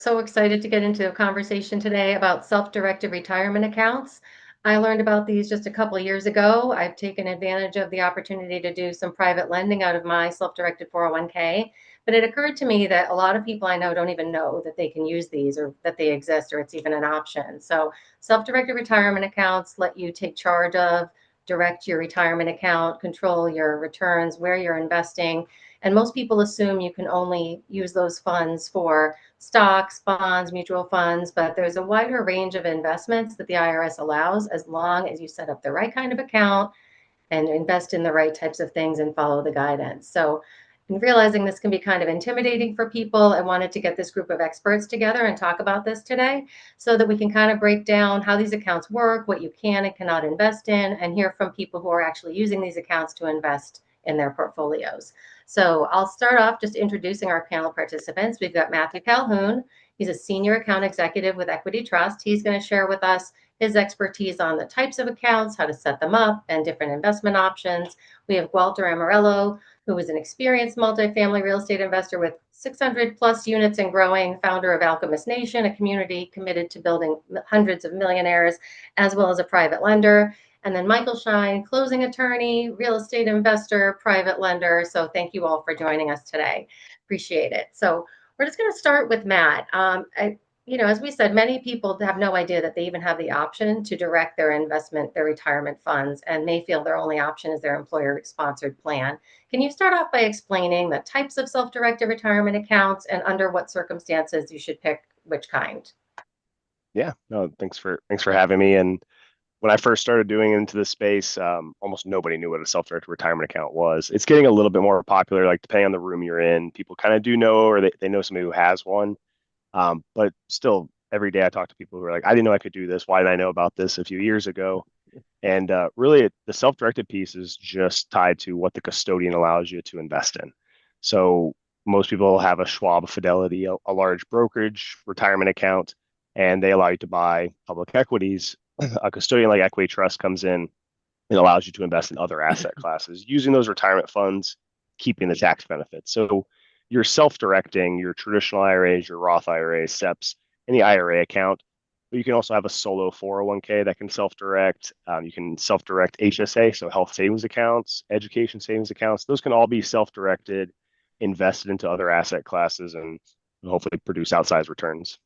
So excited to get into a conversation today about self-directed retirement accounts. I learned about these just a couple of years ago. I've taken advantage of the opportunity to do some private lending out of my self-directed 401k. But it occurred to me that a lot of people I know don't even know that they can use these or that they exist or it's even an option. So self-directed retirement accounts let you take charge of, direct your retirement account, control your returns, where you're investing. And most people assume you can only use those funds for stocks, bonds, mutual funds, but there's a wider range of investments that the IRS allows as long as you set up the right kind of account and invest in the right types of things and follow the guidance. So, in realizing this can be kind of intimidating for people, I wanted to get this group of experts together and talk about this today so that we can kind of break down how these accounts work, what you can and cannot invest in, and hear from people who are actually using these accounts to invest in their portfolios. So I'll start off just introducing our panel participants. We've got Matthew Calhoun. He's a senior account executive with Equity Trust. He's going to share with us his expertise on the types of accounts, how to set them up, and different investment options. We have Gualter Amarelo, who is an experienced multifamily real estate investor with 600 plus units and growing, founder of Alchemist Nation, a community committed to building hundreds of millionaires, as well as a private lender. And then Michael Schein, closing attorney, real estate investor, private lender. So thank you all for joining us today. Appreciate it. So we're just going to start with Matt. As we said, many people have no idea that they even have the option to direct their investment, their retirement funds, and may feel their only option is their employer-sponsored plan. Can you start off by explaining the types of self-directed retirement accounts and under what circumstances you should pick which kind? Yeah, no, thanks for having me. And when I first started doing into this space, almost nobody knew what a self-directed retirement account was. It's getting a little bit more popular, like depending on the room you're in. People kind of do know, or they know somebody who has one. But still, every day I talk to people who are like, I didn't know I could do this. Why did I know about this a few years ago? And really, the self-directed piece is just tied to what the custodian allows you to invest in. So most people have a Schwab, Fidelity, a large brokerage retirement account, and they allow you to buy public equities. A custodian like Equity Trust comes in and allows you to invest in other asset classes using those retirement funds, keeping the tax benefits. So you're self-directing your traditional IRAs, your Roth IRAs, SEPs, any IRA account. But you can also have a solo 401k that can self-direct. You can self-direct HSA, so health savings accounts, education savings accounts. Those can all be self-directed, invested into other asset classes, and hopefully produce outsized returns.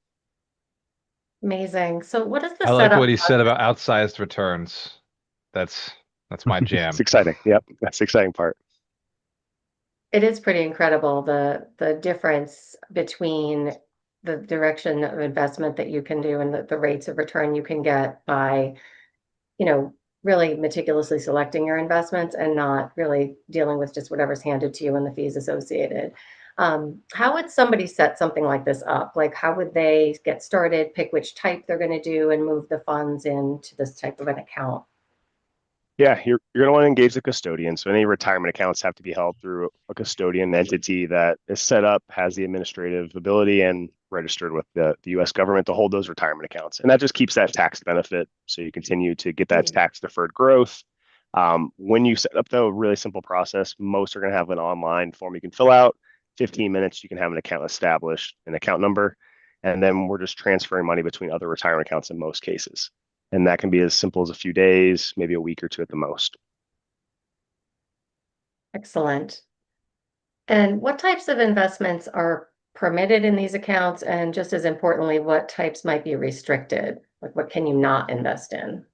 Amazing. So what is the I like setup? what he said about outsized returns. That's my It's jam. exciting. Yep, that's the exciting part. It is pretty incredible the difference between the direction of investment that you can do and the rates of return you can get by, you know, really meticulously selecting your investments and not really dealing with just whatever's handed to you and the fees associated. How would somebody set something like this up? Like, how would they get started, pick which type they're going to do, and move the funds into this type of an account? Yeah, you're going to want to engage the custodian. So any retirement accounts have to be held through a custodian entity that is set up, has the administrative ability, and registered with the U.S. government to hold those retirement accounts. And that just keeps that tax benefit. So you continue to get that tax deferred growth. When you set up the really simple process, most are going to have an online form you can fill out. 15 minutes, you can have an account established, an account number, and then we're just transferring money between other retirement accounts in most cases. And that can be as simple as a few days, maybe a week or two at the most. Excellent. And what types of investments are permitted in these accounts? And just as importantly, what types might be restricted? Like, what can you not invest in?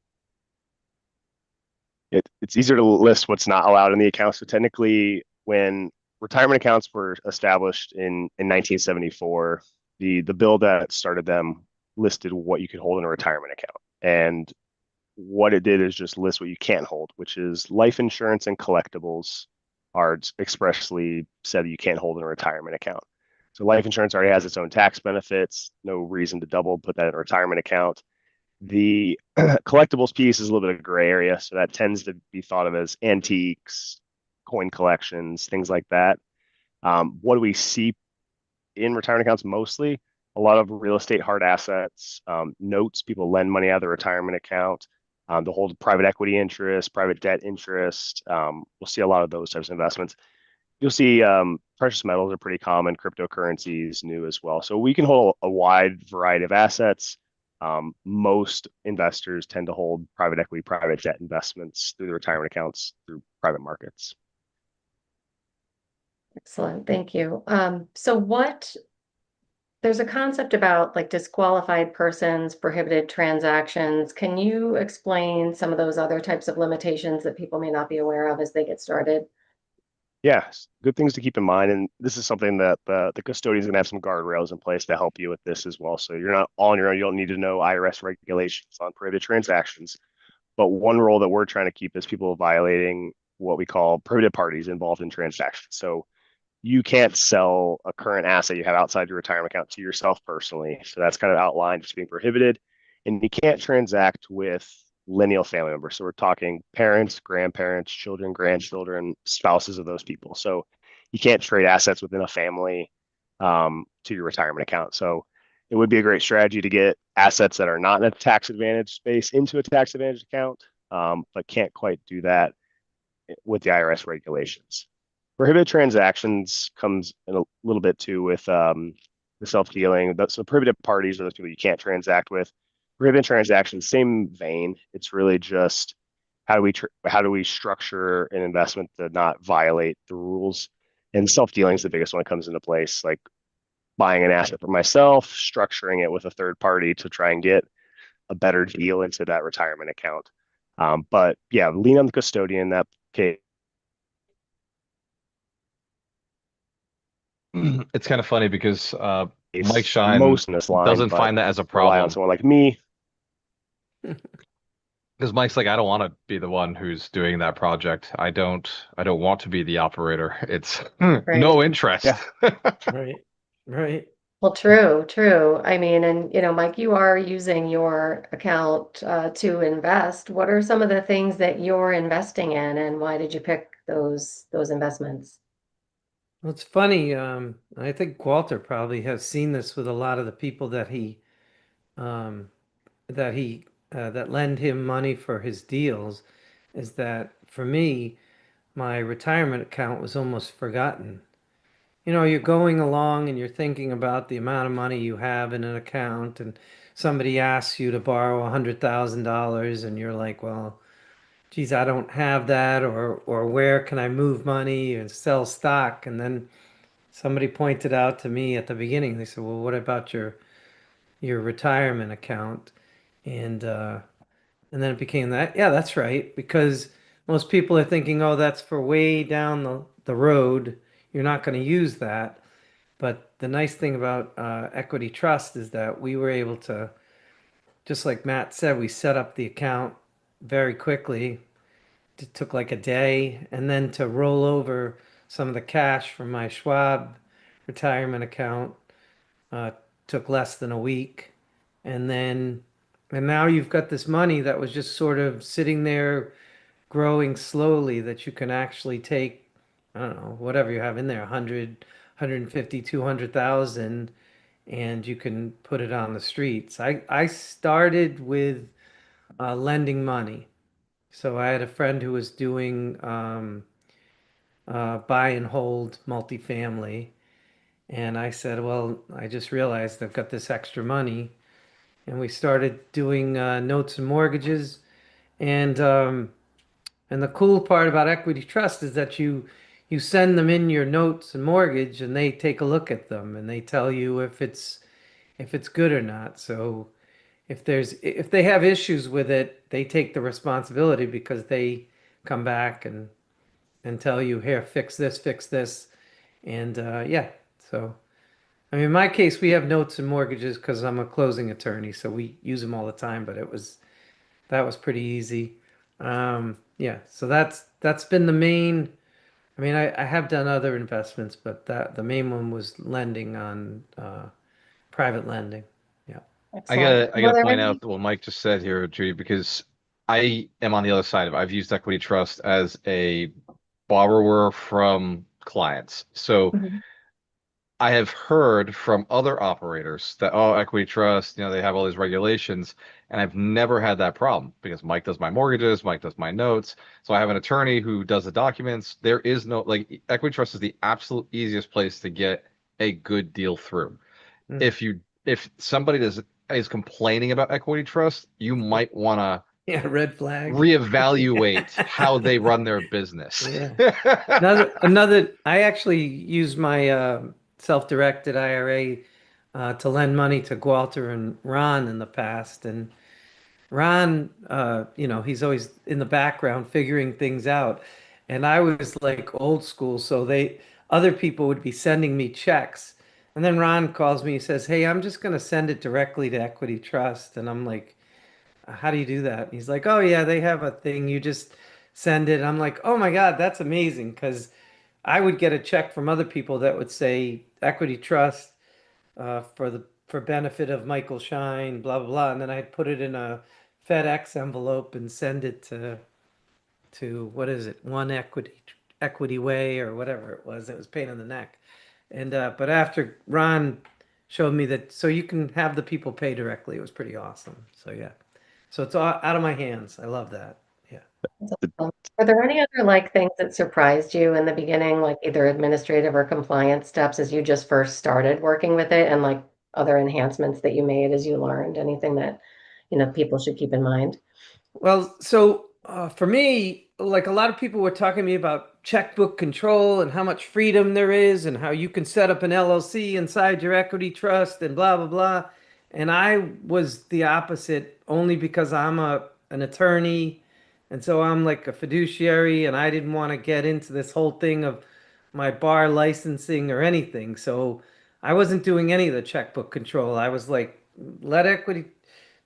It's easier to list what's not allowed in the account. So technically, when retirement accounts were established in 1974, the bill that started them listed what you could hold in a retirement account. And what it did is just list what you can't hold, which is life insurance and collectibles are expressly said that you can't hold in a retirement account. So life insurance already has its own tax benefits, no reason to double put that in a retirement account. The collectibles piece is a little bit of a gray area, so that tends to be thought of as antiques, coin collections, things like that. What do we see in retirement accounts mostly? A lot of real estate hard assets, notes, people lend money out of the retirement account. They'll hold private equity interest, private debt interest. We'll see a lot of those types of investments. you'll see precious metals are pretty common. Cryptocurrencies new as well. So we can hold a wide variety of assets. Most investors tend to hold private equity, private debt investments through the retirement accounts through private markets. Excellent, thank you. There's a concept about like disqualified persons, prohibited transactions. Can you explain some of those other types of limitations that people may not be aware of as they get started? Yes, good things to keep in mind. And this is something that the custodian's going to have some guardrails in place to help you with this as well. So you're not all on your own. You don't need to know IRS regulations on prohibited transactions. But one rule that we're trying to keep is people violating what we call prohibited parties involved in transactions. So you can't sell a current asset you have outside your retirement account to yourself personally. So that's kind of outlined as being prohibited. And you can't transact with lineal family members. So we're talking parents, grandparents, children, grandchildren, spouses of those people. So you can't trade assets within a family to your retirement account. So it would be a great strategy to get assets that are not in a tax advantage space into a tax advantage account, but can't quite do that with the IRS regulations. Prohibited transactions comes in a little bit too with the self-dealing. So prohibited parties are those people you can't transact with. Prohibited transactions, same vein. It's really just how do we structure an investment to not violate the rules? And self-dealing is the biggest one that comes into place, like buying an asset for myself, structuring it with a third party to try and get a better deal into that retirement account. But yeah, lean on the custodian in that case. It's kind of funny because Mike Schein Most in this line, doesn't but find that as a rely on problem. someone like me. Because Mike's like, I don't want to be the one who's doing that project. I don't want to be the operator. It's Right. no interest. Yeah. Right, right. Well, true. I mean, and Mike, you are using your account to invest. What are some of the things that you're investing in, and why did you pick those investments? Well, it's funny. I think Gualter probably has seen this with a lot of the people um, that lend him money for his deals. Is that for me, my retirement account was almost forgotten. You're going along and you're thinking about the amount of money you have in an account, and somebody asks you to borrow $100,000, and you're like, well, geez, I don't have that, or where can I move money and sell stock? And then somebody pointed out to me at the beginning, they said, well, what about your retirement account? And and then it became that, yeah, that's right, because most people are thinking, oh, that's for way down the road. You're not going to use that. But the nice thing about Equity Trust is that we were able to, just like Matt said, we set up the account very quickly. It took like a day, and then to roll over some of the cash from my Schwab retirement account uh, took less than a week. And then, and now you've got this money that was just sort of sitting there growing slowly that you can actually take, I don't know, whatever you have in there, 100, 150, 200,000, and you can put it on the streets. I started with lending money. So I had a friend who was doing buy and hold multifamily. And I said, well, I just realized I've got this extra money. And we started doing notes and mortgages. And and the cool part about Equity Trust is that you send them in your notes and mortgage, and they take a look at them, and they tell you if it's good or not. So if they have issues with it, they take the responsibility because they come back and tell you, here, fix this. And yeah, so I mean, in my case, we have notes and mortgages because I'm a closing attorney, so we use them all the time. But that was pretty easy. Yeah, so that's been the main. I mean, I have done other investments, but that the main one was lending on private lending. Yeah. Excellent. I Were gotta there point any? out what Mike just said here, Judy, because I am on the other side of it. I've used Equity Trust as a borrower from clients. So Mhm. I have heard from other operators that, oh, equity trust, they have all these regulations, and I've never had that problem because Mike does my mortgages, Mike does my notes. So I have an attorney who does the documents. There is no, like, equity trust is the absolute easiest place to get a good deal through. Mm. If somebody is complaining about equity trust, you might want to Yeah, red flag. reevaluate how they run their business. Yeah. I actually use my self-directed IRA to lend money to Gualter and Ron in the past. And Ron, he's always in the background figuring things out. And I was like old school, so other people would be sending me checks. And then Ron calls me, he says, "Hey, I'm just going to send it directly to Equity Trust." And I'm like, "How do you do that?" And he's like, "Oh yeah, they have a thing. You just send it." And I'm like, "Oh my God, that's amazing." Because I would get a check from other people that would say Equity Trust for benefit of Michael Schein, blah blah blah, and then I'd put it in a FedEx envelope and send it to what is it, One Equity Way or whatever it was. It was a pain in the neck. And but after Ron showed me that, so you can have the people pay directly, it was pretty awesome. So yeah, so it's all out of my hands. I love that. Yeah. Were there any other like things that surprised you in the beginning, like either administrative or compliance steps as you just first started working with it, and like other enhancements that you made as you learned? Anything that, people should keep in mind? Well, so for me, like a lot of people were talking to me about checkbook control and how much freedom there is and how you can set up an LLC inside your equity trust and blah blah blah. And I was the opposite only because I'm an attorney, and so I'm like a fiduciary, and I didn't want to get into this whole thing of my bar licensing or anything. So I wasn't doing any of the checkbook control. I was like, let equity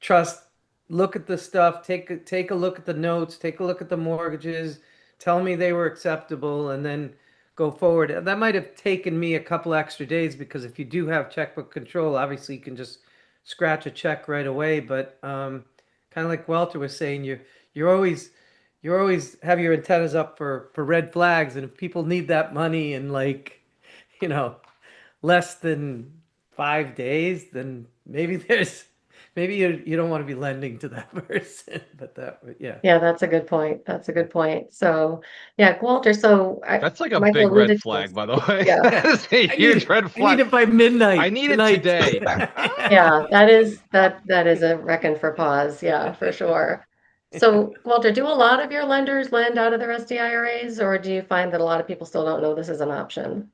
trust look at the stuff, take a look at the notes, take a look at the mortgages, tell me they were acceptable, and then go forward. And that might have taken me a couple extra days because if you do have checkbook control, obviously you can just scratch a check right away. But kind of like Walter was saying, you're always have your antennas up for red flags, and if people need that money in like, you know, less than 5 days, then maybe you don't want to be lending to that person. But yeah. Yeah, that's a good point. That's a good point. So, yeah, Walter, so That's like a Michael big red alluded to flag, this. by the way. Yeah. That is a huge red I need flag. it by midnight. I need it tonight. today. Yeah, that is a reckon for pause. Yeah, for sure. So, Walter, do a lot of your lenders lend out of their SDIRAs, or do you find that a lot of people still don't know this is an option?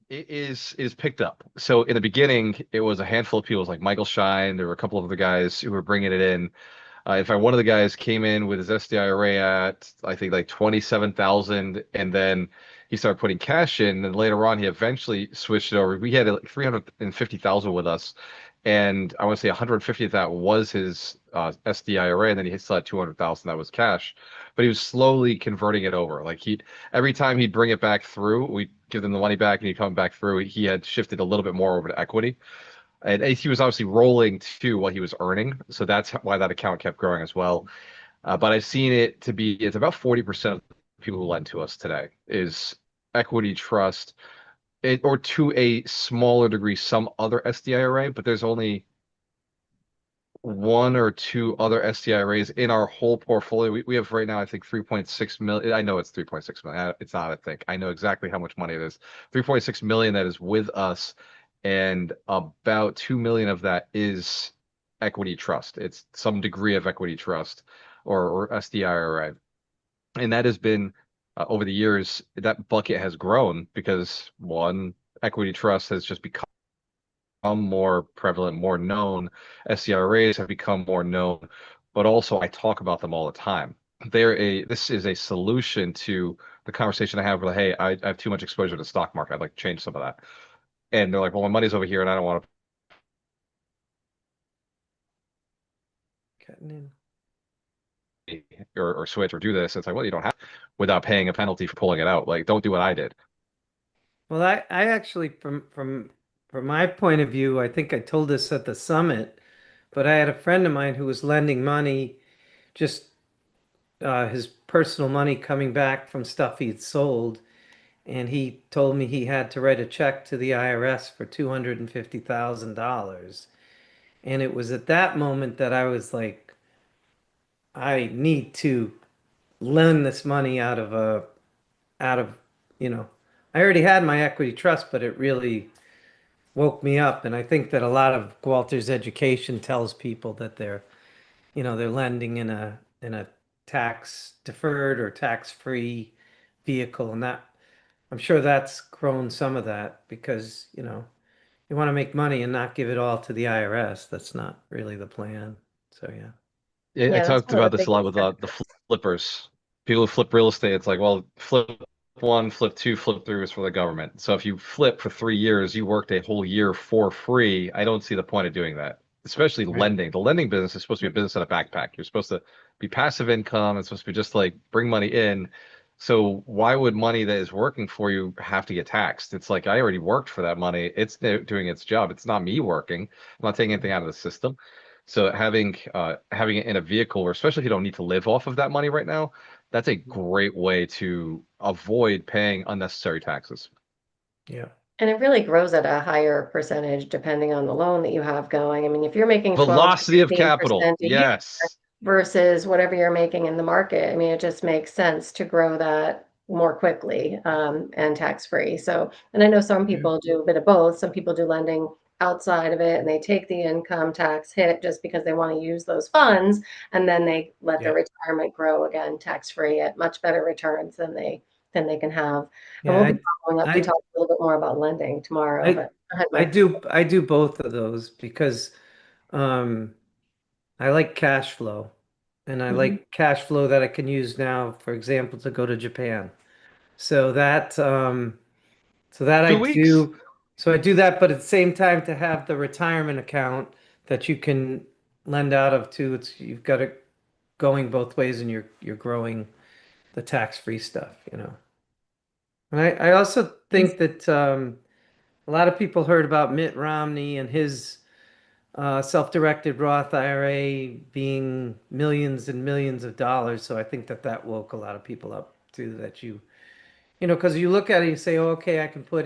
It is picked up. So in the beginning, it was a handful of people, like Michael Schein. There were a couple of other guys who were bringing it in. In fact, one of the guys came in with his SDIRA at I think like 27,000, and then he started putting cash in. And later on, he eventually switched it over. We had like 350,000 with us, and I want to say 150 of that was his SDIRA, and then he still had 200,000 that was cash. But he was slowly converting it over. Like every time he'd bring it back through, we'd give them the money back, and he'd come back through. He had shifted a little bit more over to equity. And he was obviously rolling to what he was earning, so that's why that account kept growing as well. But I've seen it to be it's about 40% of people who lend to us today is equity trust, or to a smaller degree some other SDIRA, but there's only one or two other SDIRAs in our whole portfolio. We have right now, I think 3.6 million. I know it's 3.6 million. It's not, I think. I know exactly how much money it is. 3.6 million that is with us, and about 2 million of that is equity trust. It's some degree of equity trust or SDIRA. And that has been over the years, that bucket has grown because one, equity trust has just become more prevalent, more known. SCRAs have become more known, but also I talk about them all the time. This is a solution to the conversation I have where, hey, I have too much exposure to the stock market. I'd like to change some of that. And they're like, well, my money's over here and I don't want to Cutting in. pay or switch or do this. It's like, well, you don't have without paying a penalty for pulling it out. Like, don't do what I did. Well, I actually, from my point of view, I think I told this at the summit, but I had a friend of mine who was lending money, just his personal money coming back from stuff he had sold. and he told me he had to write a check to the IRS for $250,000. And it was at that moment that I was like, I need to lend this money out of, you know, I already had my equity trust, but it really woke me up. And I think that a lot of Gualter's education tells people that they're lending in a tax deferred or tax free vehicle. And that, I'm sure that's grown some of that because, you want to make money and not give it all to the IRS. That's not really the plan. So yeah. I Yeah, that's talked one of about the this a lot biggest with the benefits. flippers. People who flip real estate, it's like, well, flip one, flip two, flip three is for the government. So if you flip for 3 years, you worked a whole year for free. I don't see the point of doing that, especially Right. lending. The lending business is supposed to be a business in a backpack. You're supposed to be passive income. It's supposed to be just like bring money in. So why would money that is working for you have to get taxed? It's like I already worked for that money. It's doing its job. It's not me working. I'm not taking anything out of the system. So having it in a vehicle, or especially if you don't need to live off of that money right now, that's a great way to avoid paying unnecessary taxes. Yeah. And it really grows at a higher percentage depending on the loan that you have going. I mean, if you're making 12 to Velocity of capital. 15% a year Yes. versus whatever you're making in the market, I mean, it just makes sense to grow that more quickly and tax free. So, and I know some Yeah. people do a bit of both. Some people do lending outside of it and they take the income tax hit just because they want to use those funds, and then they let their Yeah. retirement grow again tax free at much better returns than they can have. And we'll Yeah. be following up to I, talk a little bit more about lending tomorrow, I, but go ahead, I Mike. do, I do both of those because, um, I like cash flow and I Mhm. like cash flow that I can use now, for example, to go to Japan. So that I 2 weeks. do, so I do that, but at the same time to have the retirement account that you can lend out of too. You've got it going both ways and you're growing the tax-free stuff. And I also think that a lot of people heard about Mitt Romney and his self-directed Roth IRA being millions and millions of dollars. So I think that that woke a lot of people up too, that because you look at it, you say, oh, okay, I can put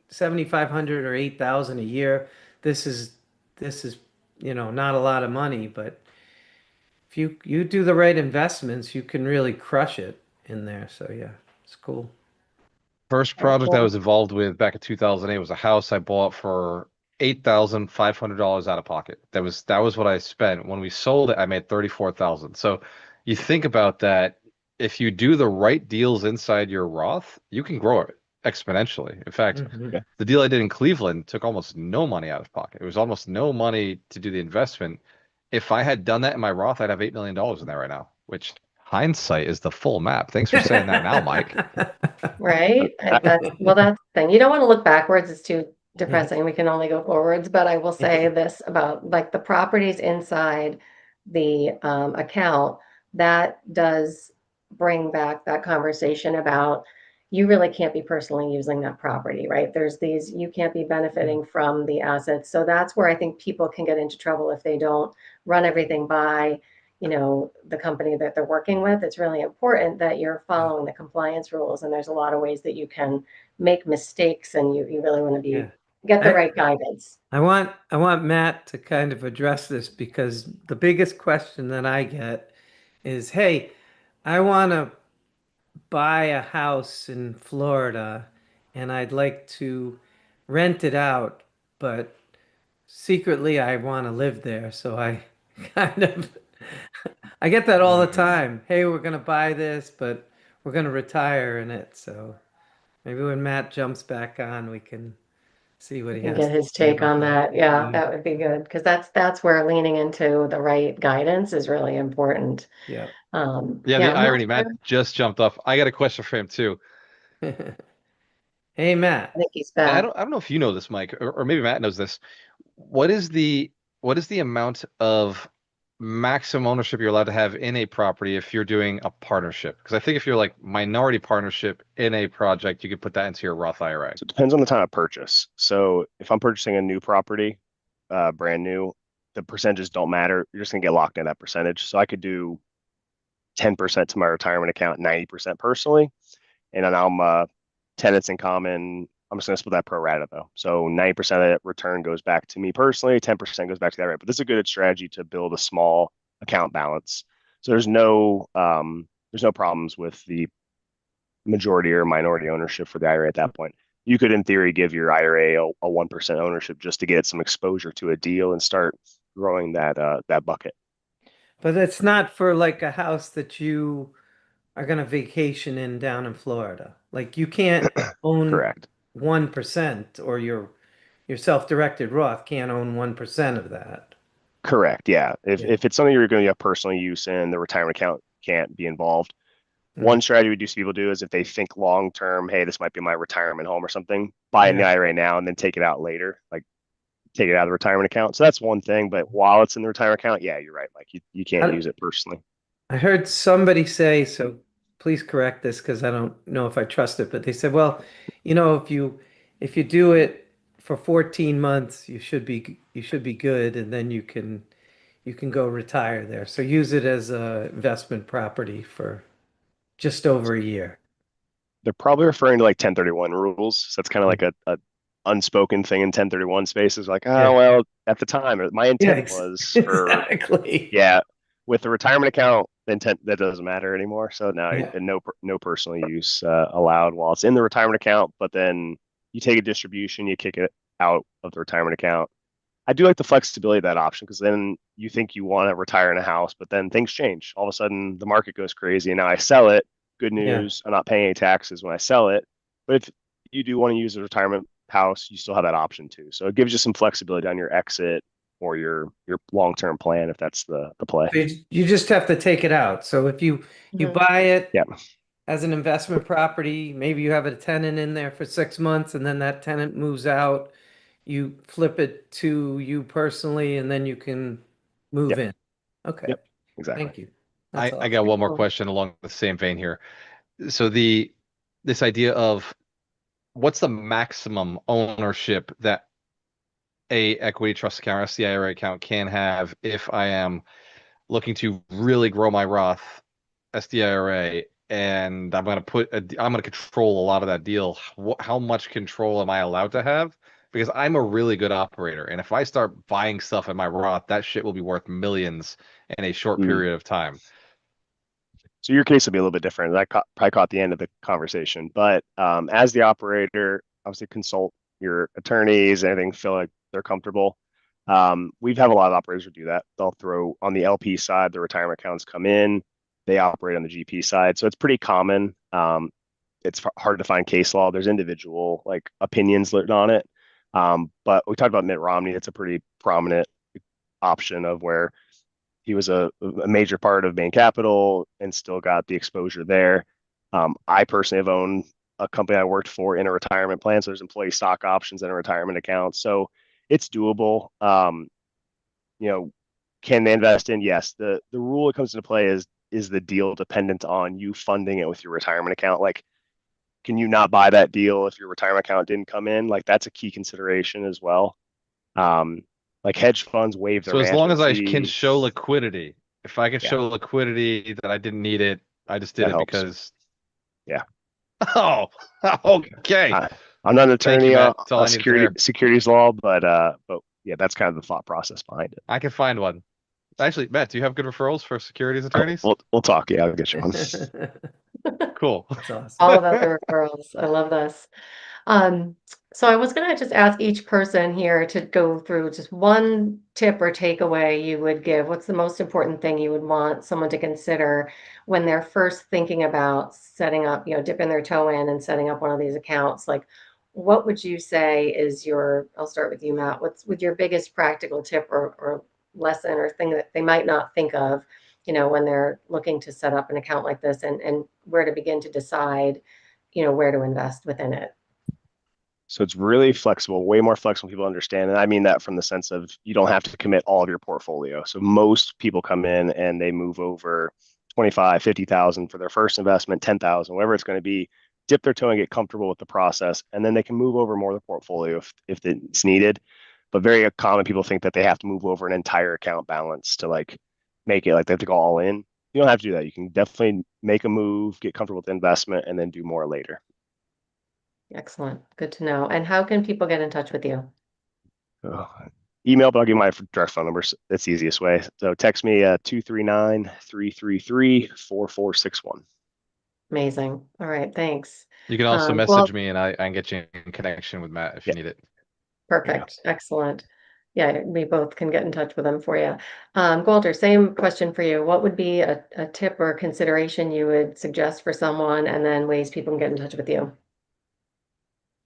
7,500 or 8,000 a year. This is not a lot of money, but if you do the right investments, you can really crush it in there. So yeah, it's cool. First Very project I was cool. involved with back in 2008 was a house I bought for $8,500 out of pocket. That was what I spent. When we sold it, I made 34,000. So you think about that. If you do the right deals inside your Roth, you can grow it exponentially. In fact, Hmm. Yeah. the deal I did in Cleveland took almost no money out of pocket. It was almost no money to do the investment. If I had done that in my Roth, I'd have $8 million in there right now, which hindsight is the full map. Thanks for saying that now, Mike. Right? I, That's the thing. You don't want to look backwards. It's too Yeah. depressing. We can only go forwards. But I will say this about like the properties inside the account, that does bring back that conversation about you really can't be personally using that property, right? You can't be benefiting from the assets. So that's where I think people can get into trouble if they don't run everything by the company that they're working with. It's really important that you're Yeah. following the compliance rules, and there's a lot of ways that you can make mistakes, and you really want to Yeah. get the I right guidance. I want Matt to kind of address this because the biggest question that I get is, hey, I want to buy a house in Florida and I'd like to rent it out, but secretly I want to live there. So I kind of I get that all the time. Hey, we're gonna buy this, but we're gonna retire in it. So maybe when Matt jumps back on, we can see what You he can has get to his say take about on that. that. Yeah, Yeah. that would be good because that's where leaning into the right guidance is really important. Yeah. Yeah, Yeah, the I'm not irony, Matt sure. just jumped off. I got a question for him too. Hey, I Matt. think he's And I back. don't I don't know if you know this, Mike, or maybe Matt knows this. What is the what is the amount of maximum ownership you're allowed to have in a property if you're doing a partnership? Because I think if you're like minority partnership in a project, you could put that into your Roth IRA. so it depends on the time of purchase. So if I'm purchasing a new property, brand new, the percentages don't matter. You're just gonna get locked in that percentage. So I could do 10% to my retirement account, 90% personally, and then I'm tenants in common. I'm just going to split that pro rata though. So 90% of that return goes back to me personally, 10% goes back to the IRA. But this is a good strategy to build a small account balance. So there's no problems with the majority or minority ownership for the IRA at that point. You could, in theory, give your IRA a 1% ownership just to get some exposure to a deal and start growing that bucket. But it's not for like a house that you are going to vacation in down in Florida. Like you can't own Correct. 1%, or your self-directed Roth can't own 1% of that. Correct. Yeah. Yeah. If it's something you're going to have personal use in, the retirement account can't be involved. Mm. One strategy we do see people do is if they think long term, hey, this might be my retirement home or something, buy in the Yeah. IRA now and then take it out later, like take it out of the retirement account. So that's one thing. But while it's in the retirement account, yeah, you're right. Like you can't I, use it personally. I heard somebody say, so please correct this because I don't know if I trust it, but they said, well, if you do it for 14 months, you should be good, and then you can go retire there. So use it as a investment property for just over a year. They're probably referring to like 1031 rules. So that's kind of Yeah. like a unspoken thing in 1031 spaces. Like, oh, Yeah. well, at the time, my Yeah, intent was for, exactly. yeah, with the retirement account, the intent that doesn't matter anymore. So now Yeah. no personal use allowed while it's in the retirement account. But then you take a distribution, you kick it out of the retirement account. I do like the flexibility of that option because then you think you want to retire in a house, but then things change. All of a sudden, the market goes crazy, and now I sell it. Good Yeah. news, I'm not paying any taxes when I sell it. But if you do want to use a retirement house, you still have that option too. So it gives you some flexibility on your exit or your long-term plan if that's the play. So you just have to take it out. So if you Mhm. buy it Yeah. as an investment property, maybe you have a tenant in there for 6 months, and then that tenant moves out, you flip it to you personally, and then you can move Yep. in. Okay. Yep. Exactly. Thank you. That's I got awesome. one more Cool. question along the same vein here. So this idea of what's the maximum ownership that a equity trust account or SDIRA account can have if I am looking to really grow my Roth SDIRA, and I'm going to control a lot of that deal. How much control am I allowed to have? Because I'm a really good operator, and if I start buying stuff in my Roth, that shit will be worth millions in a short Mm. period of time. So your case will be a little bit different. Probably caught the end of the conversation, but as the operator, obviously consult your attorneys, anything feel like they're comfortable. We've had a lot of operators who do that. They'll throw on the LP side, the retirement accounts come in, they operate on the GP side. So it's pretty common. It's hard to find case law. There's individual like opinions lit on it. But we talked about Mitt Romney. It's a pretty prominent option of where he was a major part of Bain Capital and still got the exposure there. I personally have owned a company I worked for in a retirement plan. So there's employee stock options in a retirement account. So it's doable. Can they invest in? Yes. The rule that comes into play is the deal dependent on you funding it with your retirement account? Like, can you not buy that deal if your retirement account didn't come in? Like, that's a key consideration as well. Um, like hedge funds waive their So as long management as I can fee. show liquidity, if I can Yeah, show liquidity that I didn't need it, I just did that it helps. because, Yeah. oh, okay. I, I'm not an Thank you, attorney Matt. That's all I on needed to hear. securities law, but yeah, that's kind of the thought process behind it. I can find one. Actually, Matt, do you have good referrals for securities Oh, attorneys? we'll talk. Yeah, I'll get you one. Cool. That's awesome. All about the referrals. I love this. Um, so I was going to just ask each person here to go through just one tip or takeaway you would give. What's the most important thing you would want someone to consider when they're first thinking about setting up, dipping their toe in and setting up one of these accounts? Like, what would you say is I'll start with you, Matt. What's with your biggest practical tip or lesson or thing that they might not think of, when they're looking to set up an account like this and where to begin to decide, where to invest within it? So it's really flexible, way more flexible than people understand. And I mean that from the sense of you don't have to commit all of your portfolio. So most people come in and they move over 25, 50,000 for their first investment, 10,000, whatever it's going to be, dip their toe and get comfortable with the process. And then they can move over more of the portfolio if it's needed. But very common people think that they have to move over an entire account balance to like make it like they have to go all in. You don't have to do that. You can definitely make a move, get comfortable with the investment, and then do more later. Excellent. Good to know. And how can people get in touch with you? Email, but I'll give you my direct phone number. That's the easiest way. So text me 239-333-4461. Amazing. All right. Thanks. You can also Well, message me and I can get you in connection with Matt if Yeah, you need it. there you go. perfect. Excellent. Yeah, we both can get in touch with them for you. Gualter, same question for you. What would be a tip or consideration you would suggest for someone, and then ways people can get in touch with you?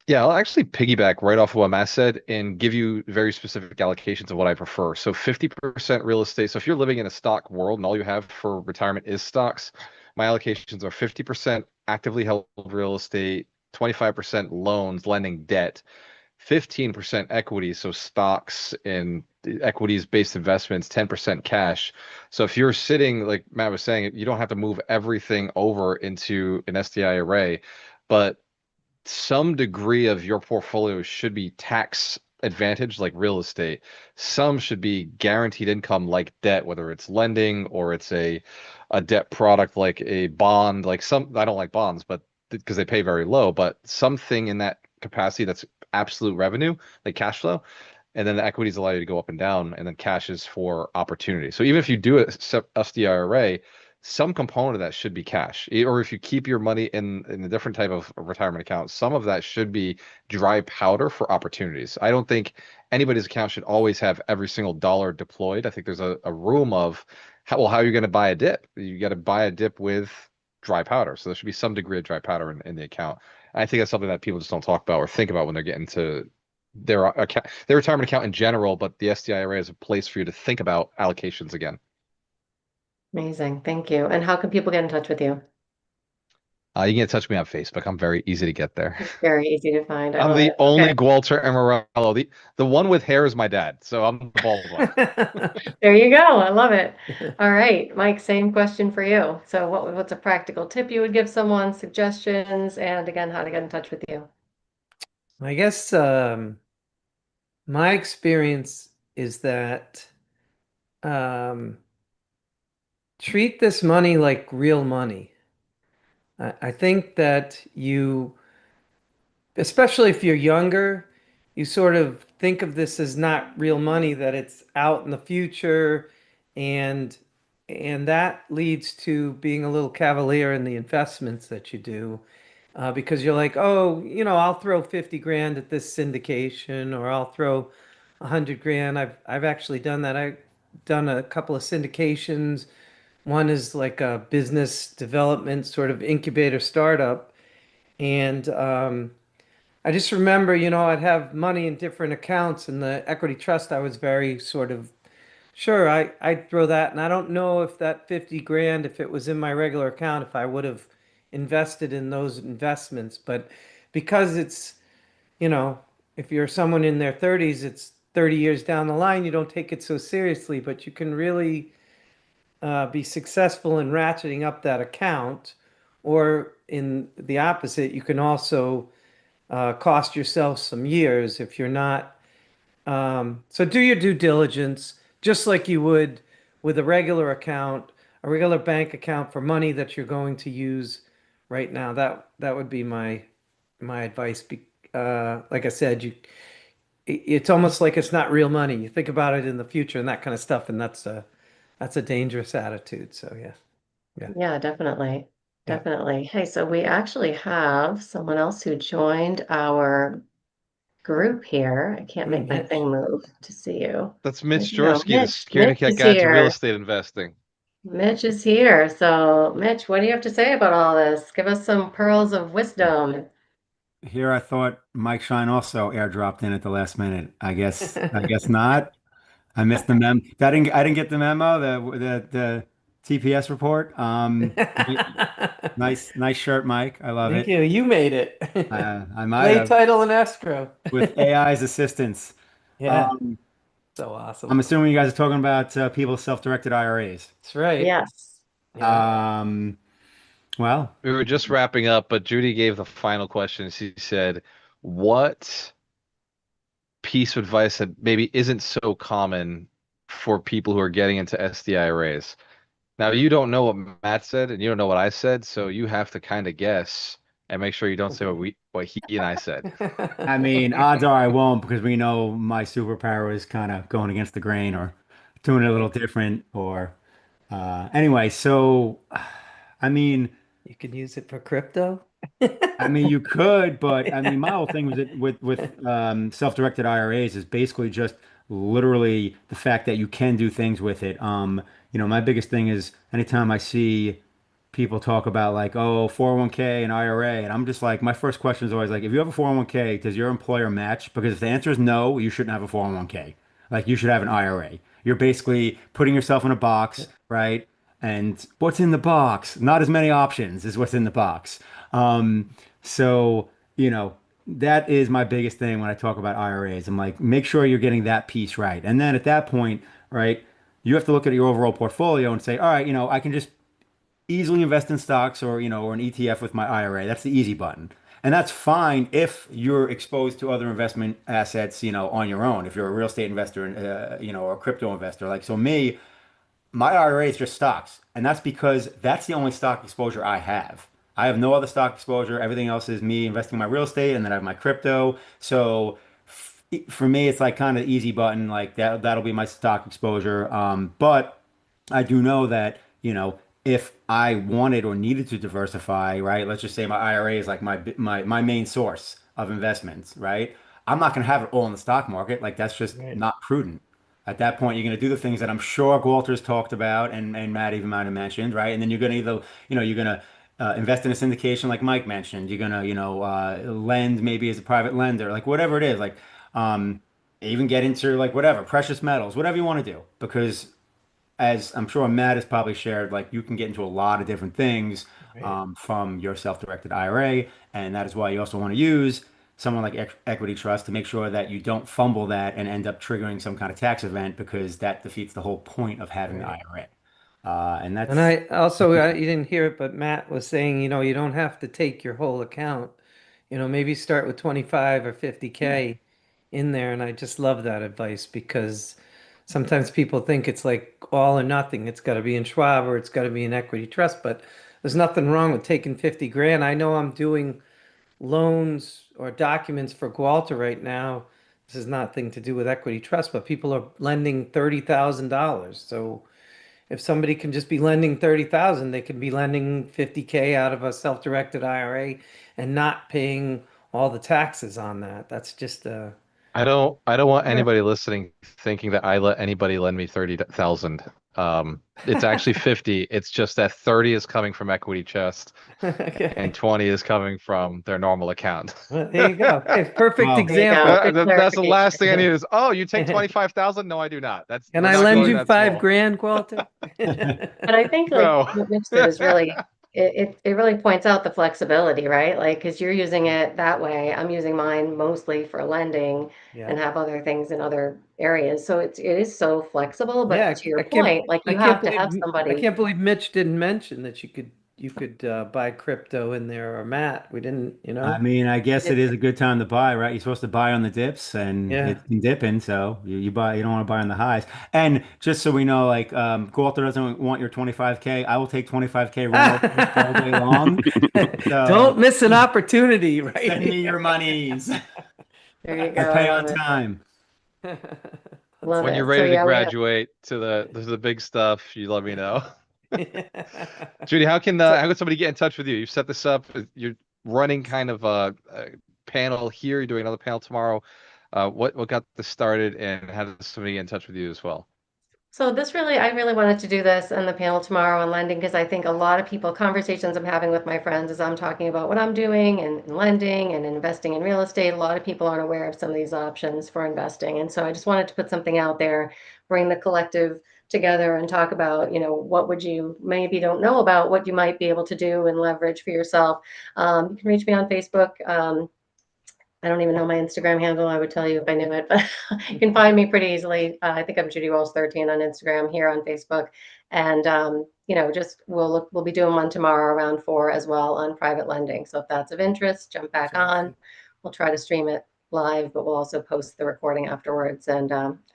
Yeah, I'll actually piggyback right off of what Matt said and give you very specific allocations of what I prefer. So 50% real estate. So if you're living in a stock world and all you have for retirement is stocks, my allocations are 50% actively held real estate, 25% loans, lending debt, 15% equity, so stocks and equities-based investments, 10% cash. So if you're sitting, like Matt was saying, you don't have to move everything over into an SDIRA, but some degree of your portfolio should be tax advantage like real estate. Some should be guaranteed income like debt, whether it's lending or it's a debt product like a bond. Like some, I don't like bonds, but because they pay very low, but something in that capacity that's absolute revenue, like cash flow. And then the equities allow you to go up and down, and then cash is for opportunity. So even if you do a SDIRA, some component of that should be cash. Or if you keep your money in a different type of retirement account, some of that should be dry powder for opportunities. I don't think anybody's account should always have every single dollar deployed. I think there's a room of how are you going to buy a dip? You got to buy a dip with dry powder. So there should be some degree of dry powder in the account. And I think that's something that people just don't talk about or think about when they're getting to their retirement account in general, but the SDIRA is a place for you to think about allocations again. Amazing. Thank you. And how can people get in touch with you? You can get in touch with me on Facebook. I'm very easy to get there. Very easy to find. I I'm love the it. only Okay. Gualter Amarelo. The one with hair is my dad, so I'm the bald one. There you go. I love it. All right, Mike, same question for you. So what's a practical tip you would give someone, suggestions, and again, how to get in touch with you? I guess my experience is that um, treat this money like real money. I think that you, especially if you're younger, you sort of think of this as not real money, that it's out in the future, and that leads to being a little cavalier in the investments that you do. Because you're like, oh, I'll throw 50 grand at this syndication, or I'll throw 100 grand. I've actually done that. I've done a couple of syndications. One is like a business development sort of incubator startup. And I just remember, I'd have money in different accounts, and the equity trust, I was very sort of sure I'd throw that. And I don't know if that 50 grand, if it was in my regular account, if I would have invested in those investments. But because it's, you know, if you're someone in their 30s, it's 30 years down the line, you don't take it so seriously, but you can really be successful in ratcheting up that account. Or in the opposite, you can also cost yourself some years if you're not. So do your due diligence, just like you would with a regular account, a regular bank account for money that you're going to use right now. That would be my advice. Like I said, it's almost like it's not real money. You think about it in the future and that kind of stuff, and that's a dangerous attitude. So yeah, yeah, Yeah, definitely. yeah. Definitely. Hey, so we actually have someone else who joined our group here. I can't Hey, make my Mitch. thing move to see you. That's Where'd Mitch you go? Jaworski, the Mitch security cat is guide to real here. estate investing. Mitch is here. So, Mitch, what do you have to say about all this? Give us some pearls of wisdom. Here I thought Mike Schein also airdropped in at the last minute. I guess not. I missed the mem. I didn't get the memo, the TPS report. Nice shirt, Mike. I love Thank it. you. You made it. I might Late have title and escrow. with AI's assistance. Yeah, Um, so awesome. I'm assuming you guys are talking about people's self-directed IRAs. That's right. Yes. Yeah. Um, well, We were just wrapping up, but Judy gave the final question. She said, what piece of advice that maybe isn't so common for people who are getting into SDIRAs? Now, you don't know what Matt said and you don't know what I said, so you have to kind of guess and make sure you don't say what he and I said. I mean, odds are I won't because we know my superpower is kind of going against the grain or doing it a little different or anyway, so I mean, You can use it for crypto. you could, but I mean, my whole thing was it with self-directed IRAs is basically just literally the fact that you can do things with it. My biggest thing is anytime I see people talk about like, oh, 401k and IRA, and I'm just like, my first question is always like, if you have a 401k, does your employer match? Because if the answer is no, you shouldn't have a 401k. Like, you should have an IRA. You're basically putting yourself in a box, right? And what's in the box? Not as many options is what's in the box. So, that is my biggest thing when I talk about IRAs. I'm like, make sure you're getting that piece right. And then at that point, right, you have to look at your overall portfolio and say, all right, I can just easily invest in stocks or an ETF with my IRA. That's the easy button. And that's fine if you're exposed to other investment assets, on your own. If you're a real estate investor, or a crypto investor. Like, so me, my IRA is just stocks. And that's because that's the only stock exposure I have. I have no other stock exposure. Everything else is me investing in my real estate and then I have my crypto. So for me, it's like kind of easy button. Like that'll be my stock exposure. But I do know that, if I wanted or needed to diversify, right? Let's just say my IRA is like my main source of investments, right? I'm not going to have it all in the stock market. Like that's just Right. not prudent. At that point, you're going to do the things that I'm sure Gualter's talked about and Matt even might have mentioned, right? And then you're going to either, you're going to invest in a syndication like Mike mentioned. You're going to, lend maybe as a private lender, like whatever it is, like um, even get into like whatever, precious metals, whatever you want to do. Because as I'm sure Matt has probably shared, like you can get into a lot of different things Right. from your self-directed IRA, and that is why you also want to use someone like Equity Trust to make sure that you don't fumble that and end up triggering some kind of tax event because that defeats the whole point of having the Right. IRA. And And that's I also, you didn't hear it, but Matt was saying, you don't have to take your whole account. Maybe start with 25 or 50K in there. And I just love that advice because sometimes people think it's like all or nothing. It's got to be in Schwab or it's got to be in Equity Trust, but there's nothing wrong with taking 50 grand. I know I'm doing loans or documents for Gualter right now. This is nothing to do with Equity Trust, but people are lending $30,000. So if somebody can just be lending 30,000, they can be lending 50K out of a self-directed IRA and not paying all the taxes on that. That's just I don't want yeah. anybody listening thinking that I let anybody lend me 30,000. It's actually 50. It's just that 30 is coming from Equity Chest and Okay. 20 is coming from their normal account. Well, there you go. Okay, perfect well, There you go. example. Good That's the last thing I need clarification. is, oh, you take 25,000? No, I do not. Can We're I not lend going you that five small. grand, Walter? But I think like No. what Mitch said is really it really points out the flexibility, right? Like because you're using it that way. I'm using mine mostly for lending Yeah. and have other things in other areas. So it is so flexible, Yeah, but to your I can't point, like I you can't have to believe have I somebody. can't believe Mitch didn't mention that you could buy crypto in there or Matt. We didn't. I guess it is a good time to buy, right? You're supposed to buy on the dips, and Yeah. it's been dipping, so you buy. You don't want to buy on the highs. And just so we know, like Gualter doesn't want your 25K. I will take 25K rentals all day long. Don't So miss an opportunity, send me right? your monies. There you I go. I pay on love it. time. That's Love When you're it. So ready to yeah, we have. graduate to the big stuff, you let me know. awesome. Judy, how can So, somebody get in touch with you? You've set this up. You're running kind of a panel here. You're doing another panel tomorrow. What got this started, and how does somebody get in touch with you as well? So I really wanted to do this and the panel tomorrow on lending because I think a lot of people, conversations I'm having with my friends as I'm talking about what I'm doing and lending and investing in real estate, a lot of people aren't aware of some of these options for investing. And so I just wanted to put something out there, bring the collective together and talk about, what would you maybe don't know about what you might be able to do and leverage for yourself. You can reach me on Facebook. I don't even know my Instagram handle. I would tell you if I knew it, but you can find me pretty easily. I think I'm Judy Walsh 13 on Instagram, here on Facebook, and just we'll be doing one tomorrow around 4 as well on private lending. So if that's of interest, jump back on. We'll try to stream it live, but we'll also post the recording afterwards. And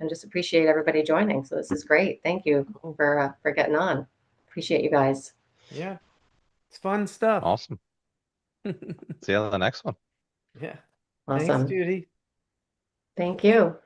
just appreciate everybody joining. So this is great. Thank you Cool. for getting on. Appreciate you guys. Yeah, it's fun stuff. Awesome. See you on the next one. Yeah. Thanks, Awesome. Judy. Thank you.